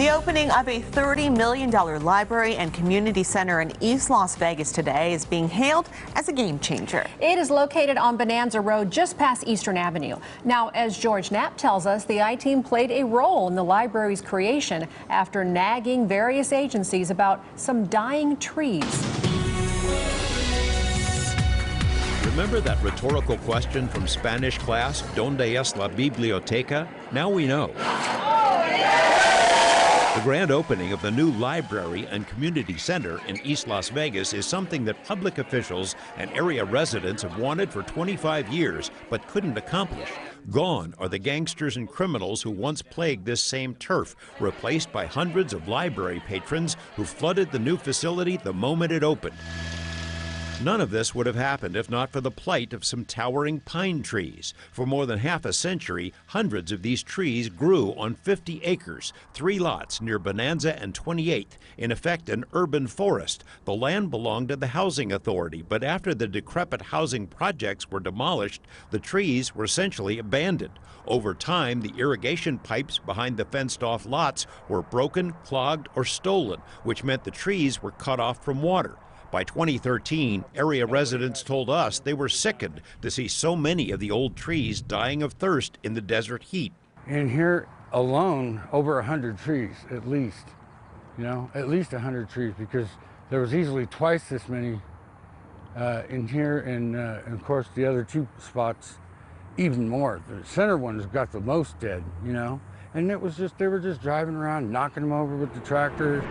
The opening of a $30 million library and community center in East Las Vegas today is being hailed as a game changer. It is located on Bonanza Road just past Eastern Avenue. Now, as George Knapp tells us, the I-Team played a role in the library's creation after nagging various agencies about some dying trees. Remember that rhetorical question from Spanish class, ¿Dónde es la biblioteca? Now we know. The grand opening of the new library and community center in East Las Vegas is something that public officials and area residents have wanted for 25 years but couldn't accomplish. Gone are the gangsters and criminals who once plagued this same turf, replaced by hundreds of library patrons who flooded the new facility the moment it opened. None of this would have happened if not for the plight of some towering pine trees. For more than half a century, hundreds of these trees grew on 50 acres, 3 lots near Bonanza and 28th, in effect an urban forest. The land belonged to the Housing Authority, but after the decrepit housing projects were demolished, the trees were essentially abandoned. Over time, the irrigation pipes behind the fenced-off lots were broken, clogged, or stolen, which meant the trees were cut off from water. By 2013, area residents told us they were sickened to see so many of the old trees dying of thirst in the desert heat. In here alone, over 100 trees, at least. At least 100 trees, because there was easily twice this many in here, and of course the other 2 spots, even more. The center one's got the most dead, and it was just, they were just driving around, knocking them over with the tractor.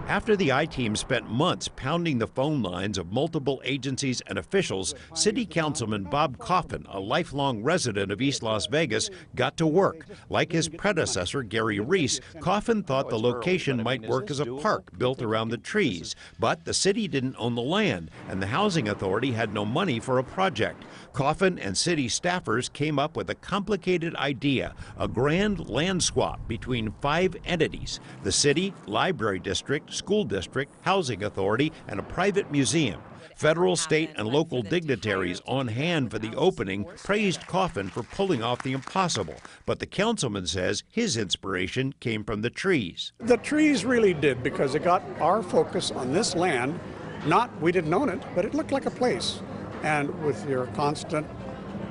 After the I-Team spent months pounding the phone lines of multiple agencies and officials, City Councilman Bob Coffin, a lifelong resident of East Las Vegas, got to work. Like his predecessor, Gary Reese, Coffin thought the location might work as a park built around the trees. But the city didn't own the land, and the Housing Authority had no money for a project. Coffin and city staffers came up with a complicated idea, a grand land swap between 5 entities: the city, library district, school district, housing authority, and a private museum. Federal, state, and local dignitaries on hand for the opening praised Coffin for pulling off the impossible. But the councilman says his inspiration came from the trees. The trees really did, because it got our focus on this land. We didn't own it, but it looked like a place. And with your constant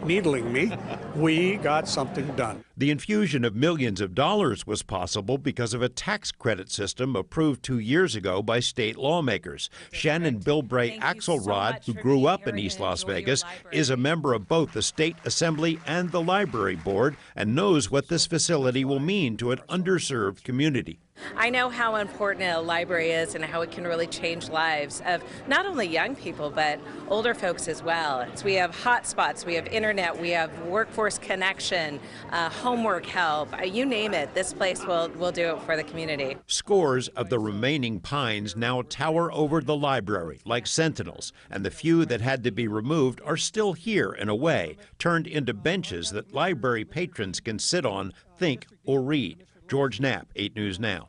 needling me, we got something done. The infusion of millions of dollars was possible because of a tax credit system approved 2 years ago by state lawmakers. Shannon Bilbray Axelrod, who grew up in East Las Vegas, is a member of both the State Assembly and the Library Board and knows what this facility will mean to an underserved community. I know how important a library is and how it can really change lives of not only young people but older folks as well. So we have hotspots, we have internet, we have workforce connection, homework help, you name it. This place will do it for the community. Scores of the remaining pines now tower over the library like sentinels, and the few that had to be removed are still here in a way, turned into benches that library patrons can sit on, think, or read. George Knapp, 8 News Now.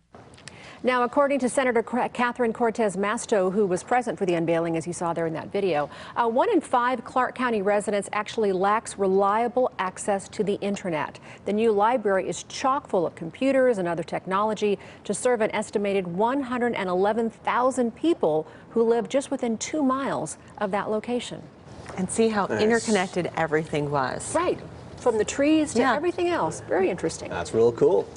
Now, according to Senator Catherine Cortez Masto, who was present for the unveiling, as you saw there in that video, 1 in 5 Clark County residents actually lacks reliable access to the internet. The new library is chock full of computers and other technology to serve an estimated 111,000 people who live just within 2 miles of that location. And see how interconnected everything was. Right. From the trees to everything else. Very interesting. That's real cool.